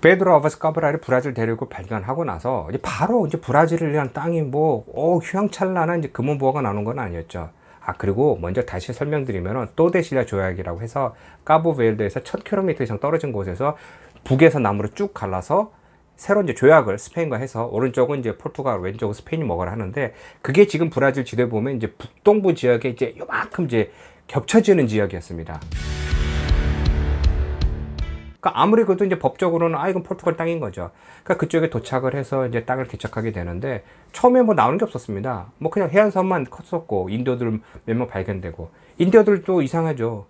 페드로 아바스 카브랄이 브라질 대륙을 발견하고 나서 이제 바로 이제 브라질이라는 땅이 뭐 휘황찬란한 이제 금은보화가 나오는 건 아니었죠. 그리고 먼저 다시 설명드리면은 또데실라 조약이라고 해서 카보베르데에서 1000km 이상 떨어진 곳에서 북에서 남으로 쭉 갈라서 새로 이제 조약을 스페인과 해서 오른쪽은 이제 포르투갈, 왼쪽은 스페인이 먹으라 하는데, 그게 지금 브라질 지도에 보면 이제 북동부 지역에 이제 요만큼 이제 겹쳐지는 지역이었습니다. 그러니까 아무리 그래도 이제 법적으로는 이건 포르투갈 땅인 거죠. 그러니까 그쪽에 도착을 해서 이제 땅을 개척하게 되는데, 처음에 뭐 나오는 게 없었습니다. 뭐 그냥 해안선만 컸었고, 인도들 몇 명 발견되고, 인도들도 이상하죠.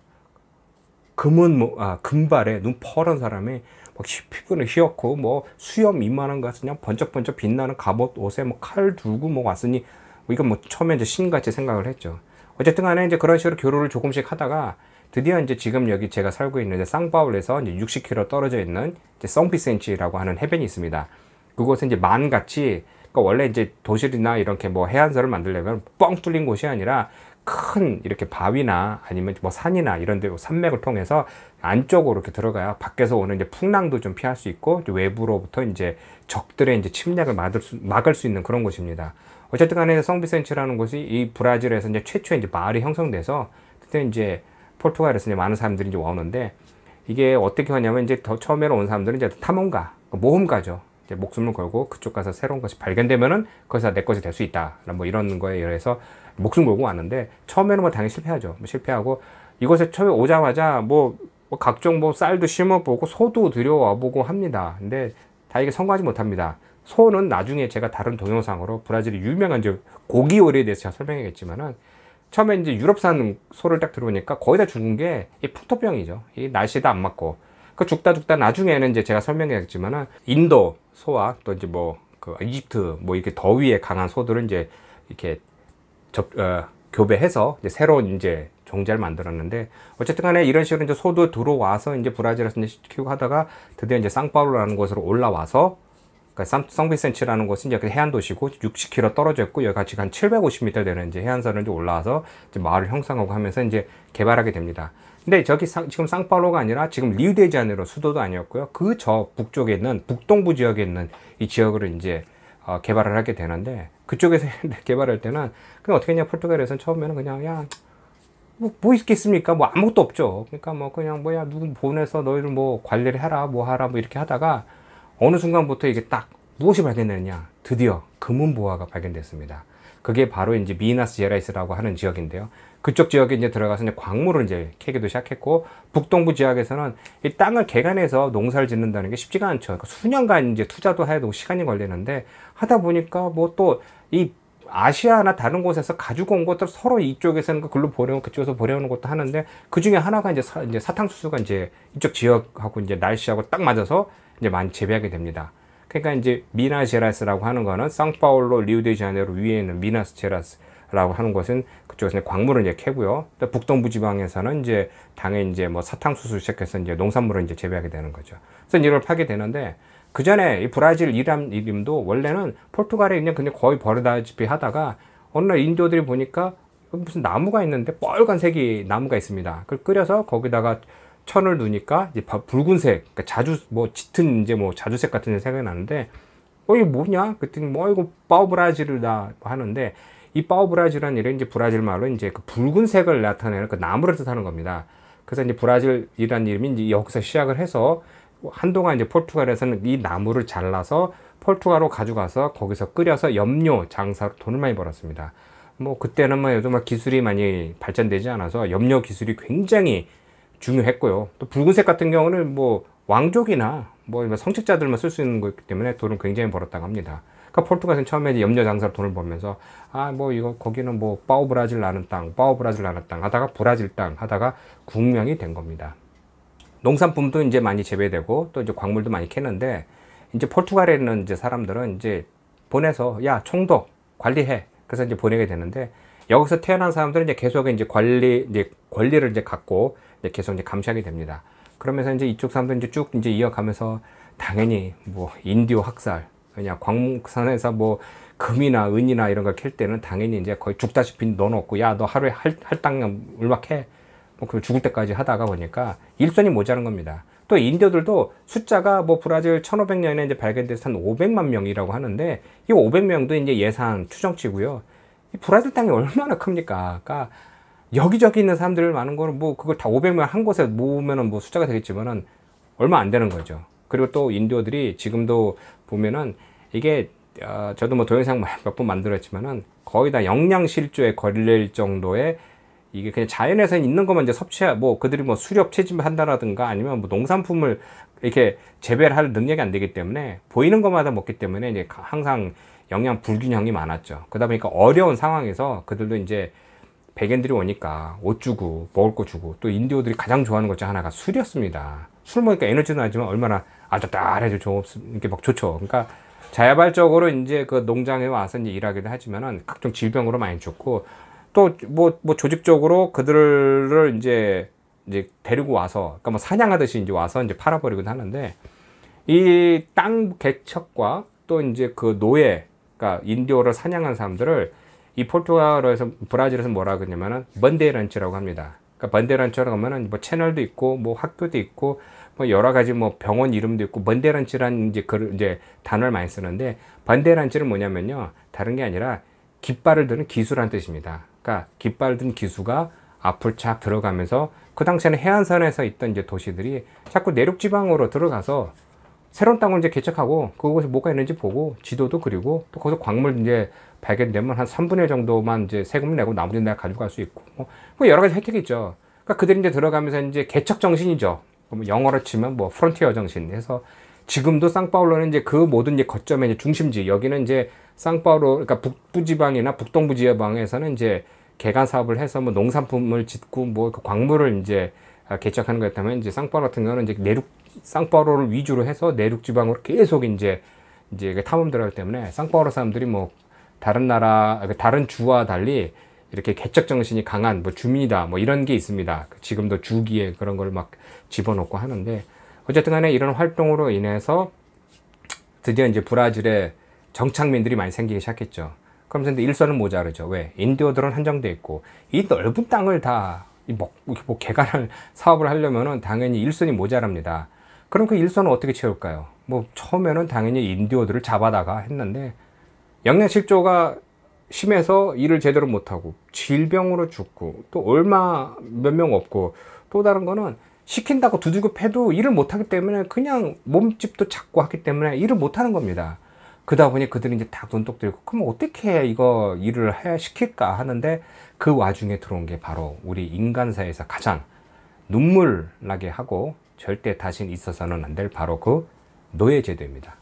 금발에 눈 퍼런 사람이 막 피부는 휘었고 뭐 수염 이만한 거 그냥 번쩍번쩍 빛나는 갑옷 옷에 뭐 칼 들고 뭐 왔으니 이건 뭐 처음에 이제 신같이 생각을 했죠. 어쨌든 간에 이제 그런 식으로 교류를 조금씩 하다가 드디어 이제 지금 여기 제가 살고 있는 상파울에서 이제 60km 떨어져 있는 이제 성비센치라고 하는 해변이 있습니다. 그곳은 이제 만같이, 그러니까 원래 이제 도시나 이렇게 뭐 해안선을 만들려면 뻥 뚫린 곳이 아니라 큰 이렇게 바위나 아니면 뭐 산이나 이런 데 산맥을 통해서 안쪽으로 이렇게 들어가야 밖에서 오는 이제 풍랑도 좀 피할 수 있고, 외부로부터 이제 적들의 이제 침략을 막을 수 있는 그런 곳입니다. 어쨌든 간에 성비센치라는 곳이 이 브라질에서 이제 최초의 이제 마을이 형성돼서, 그때 이제 포르투갈에서 이제 많은 사람들이 이제 오는데, 이게 어떻게 하냐면 이제 처음에는 온 사람들은 이제 탐험가, 모험가죠. 이제 목숨을 걸고 그쪽 가서 새로운 것이 발견되면은 거기서 내 것이 될 수 있다, 뭐 이런 거에 의해서 목숨 걸고 왔는데, 처음에는 뭐 당연히 실패하죠. 뭐 실패하고 이곳에 처음에 오자마자 뭐 각종 뭐 쌀도 심어보고 소도 들여와보고 합니다. 근데 다 이게 성공하지 못합니다. 소는 나중에 제가 다른 동영상으로 브라질의 유명한 이제 고기 요리에 대해서 제가 설명하겠지만은, 처음에 이제 유럽산 소를 딱 들어오니까 거의 다 죽은 게 이 풍토병이죠. 이 날씨도 안 맞고. 그 죽다 나중에는 이제 제가 설명하겠지만은, 인도 소와 또 이제 뭐 그 이집트 뭐 이렇게 더위에 강한 소들은 이제 이렇게 교배해서 이제 새로운 이제 종자를 만들었는데, 어쨌든 간에 이런 식으로 이제 소도 들어와서 이제 브라질에서 이제 키우고 하다가 드디어 이제 상파울루라는 곳으로 올라와서, 그러니까 성비센치라는 곳은 이제 그 해안 도시고 60km 떨어져 있고, 여기가 지금 한 750m 되는 이제 해안선을 이제 올라와서 이제 마을을 형성하고 하면서 이제 개발하게 됩니다. 근데 저기 지금 상파울루가 아니라 지금 리우데자네이루 수도도 아니었고요. 그 저 북쪽에 있는 북동부 지역에 있는 이 지역으로 이제 개발을 하게 되는데, 그쪽에서 개발할 때는 그냥 어떻게 했냐, 포르투갈에서는 처음에는 그냥 뭐 있겠습니까? 뭐 아무것도 없죠. 그러니까 뭐 그냥 뭐야 누구 보내서 너희들 뭐 관리를 해라 뭐 하라 뭐 이렇게 하다가 어느 순간부터 이게 딱 무엇이 발견되느냐, 드디어 금은보화가 발견됐습니다. 그게 바로 이제 미나스제라이스라고 하는 지역인데요. 그쪽 지역에 이제 들어가서 이제 광물을 이제 캐기도 시작했고, 북동부 지역에서는 이 땅을 개간해서 농사를 짓는다는 게 쉽지가 않죠. 그러니까 수년간 이제 투자도 해도 시간이 걸리는데, 하다 보니까 뭐 또 이 아시아나 다른 곳에서 가지고 온 것들 서로 이쪽에서는 글로 보내고 그쪽에서 보내오는 것도 하는데, 그 중에 하나가 이제 사탕수수가 이제 이쪽 지역하고 이제 날씨하고 딱 맞아서 이제 많이 재배하게 됩니다. 그러니까 이제 미나스제라스라고 하는 거는 상파울루, 리우데자네이루 위에 있는 미나스제라스라고 하는 것은 그쪽에서 광물을 이제 캐고요. 또 북동부 지방에서는 이제 당연히 이제 뭐 사탕수수 시작해서 이제 농산물을 이제 재배하게 되는 거죠. 그래서 이걸 파게 되는데, 그 전에 이 브라질 이름도 원래는 포르투갈에 그냥 거의 버리다시피 하다가 어느 날 인도들이 보니까 무슨 나무가 있는데 빨간색이 나무가 있습니다. 그걸 끓여서 거기다가 천을 두니까 이제 붉은색, 그러니까 뭐 짙은 이제 뭐 자주색 같은 색이 나는데, 이게 뭐냐? 그랬더니 뭐 이거 파우브라질이다 하는데, 이 파우브라질이라는 이런 이제 브라질 말로 이제 그 붉은색을 나타내는 그 나무를 뜻하는 겁니다. 그래서 이제 브라질이라는 이름이 이제 여기서 시작을 해서, 한동안 이제 포르투갈에서는 이 나무를 잘라서 포르투갈로 가져가서 거기서 끓여서 염료 장사로 돈을 많이 벌었습니다. 뭐 그때는 뭐 요즘 기술이 많이 발전되지 않아서 염료 기술이 굉장히 중요했고요. 또 붉은색 같은 경우는 뭐 왕족이나 뭐 성직자들만 쓸 수 있는 거기 때문에 돈을 굉장히 벌었다고 합니다. 그러니까 포르투갈은 처음에 염료 장사로 돈을 벌면서 뭐 이거 거기는 뭐 파우브라질 나는 땅 하다가 브라질 땅 하다가 국명이 된 겁니다. 농산품도 이제 많이 재배되고 또 이제 광물도 많이 캐는데, 이제 포르투갈에 있는 이제 사람들은 이제 보내서 총독 관리해. 그래서 이제 보내게 되는데, 여기서 태어난 사람들은 이제 계속 이제 권리를 이제 갖고 이제 계속 이제 감시하게 됩니다. 그러면서 이제 이쪽 사람들 이제 쭉 이제 이어가면서, 당연히 뭐 인디오 학살, 그냥 광산에서 뭐 금이나 은이나 이런 걸 캘 때는 당연히 이제 거의 죽다시피 넣어놓고, 너 하루에 할당 얼마 캐? 뭐 그 죽을 때까지 하다가 보니까 일손이 모자란 겁니다. 또 인디어들도 숫자가 뭐 브라질 1500년에 이제 발견돼서 한 500만 명이라고 하는데 이 500명도 이제 예상 추정치고요. 이 브라질 땅이 얼마나 큽니까? 그러니까 여기저기 있는 사람들 많은 거는 뭐 그걸 다 500명 한 곳에 모으면은 뭐 숫자가 되겠지만은 얼마 안 되는 거죠. 그리고 또 인디어들이 지금도 보면은 이게 저도 뭐 동영상 몇 번 만들었지만은 거의 다 영양실조에 걸릴 정도의 이게 그냥 자연에서 있는 것만 이제 뭐 그들이 뭐 수렵 채집한다라든가 아니면 뭐 농산품을 이렇게 재배를 할 능력이 안 되기 때문에 보이는 것마다 먹기 때문에 이제 항상 영양 불균형이 많았죠. 그러다 보니까 어려운 상황에서 그들도 이제 백인들이 오니까 옷 주고 먹을 거 주고 또 인디오들이 가장 좋아하는 것 중 하나가 술이었습니다. 술 먹으니까 에너지도 나지만 얼마나 아따따해도 이렇게 막 좋죠. 그러니까 자야발적으로 이제 그 농장에 와서 이제 일하기도 하지만은 각종 질병으로 많이 죽고 또 뭐 조직적으로 그들을 이제 데리고 와서 그러니까 뭐 사냥하듯이 이제 와서 이제 팔아버리기도 하는데 이 땅 개척과 또 이제 그 노예 그러니까 인디오를 사냥한 사람들을 이 포르투갈어에서 브라질에서 뭐라 그러냐면은 번데란치라고 합니다. 그러니까 번데란치라고 하면은 뭐 채널도 있고 뭐 학교도 있고 뭐 여러 가지 뭐 병원 이름도 있고 번데란치라는 이제 단어를 많이 쓰는데 번데란치는 뭐냐면요 다른 게 아니라 깃발을 드는 기수라는 뜻입니다. 그러니까 깃발 든 기수가 앞을 착 들어가면서 그 당시에는 해안선에서 있던 이제 도시들이 자꾸 내륙 지방으로 들어가서 새로운 땅을 이제 개척하고 그곳에 뭐가 있는지 보고 지도도 그리고 또 거기서 광물 이제 발견되면 한 3분의 1 정도만 이제 세금 내고 나머지는 내가 가져갈 수 있고 뭐 여러 가지 혜택이 있죠. 그러니까 그들이 이제 들어가면서 이제 개척 정신이죠. 영어로 치면 뭐 프론티어 정신 해서 지금도 상파울로는 이제 그 모든 이제 거점의 이제 중심지 여기는 이제 상파울로 그러니까 북부 지방이나 북동부 지방에서는 이제 개간 사업을 해서 뭐 농산품을 짓고 뭐 그 광물을 이제 개척하는 거였다면 이제 상파울로 같은 경우는 이제 내륙 상파울로를 위주로 해서 내륙 지방으로 계속 이제 탐험 들어가기 때문에 상파울로 사람들이 뭐 다른 나라 다른 주와 달리 이렇게 개척 정신이 강한 뭐 주민이다 뭐 이런 게 있습니다. 지금도 주기에 그런 걸 막 집어넣고 하는데 어쨌든 간에 이런 활동으로 인해서 드디어 이제 브라질에 정착민들이 많이 생기기 시작했죠. 그러면서 근데 일선은 모자르죠. 왜? 인디오들은 한정돼 있고 이 넓은 땅을 다 뭐 개간을 사업을 하려면은 당연히 일선이 모자랍니다. 그럼 그 일선은 어떻게 채울까요? 뭐 처음에는 당연히 인디오들을 잡아다가 했는데 영양실조가 심해서 일을 제대로 못하고 질병으로 죽고 또 얼마 몇 명 없고 또 다른 거는 시킨다고 두들겨 패도 일을 못하기 때문에 그냥 몸집도 작고 하기 때문에 일을 못하는 겁니다. 그러다 보니 그들이 이제 다 눈독 들고 그럼 어떻게 이거 일을 시킬까 하는데 그 와중에 들어온 게 바로 우리 인간사에서 가장 눈물 나게 하고 절대 다신 있어서는 안 될 바로 그 노예제도입니다.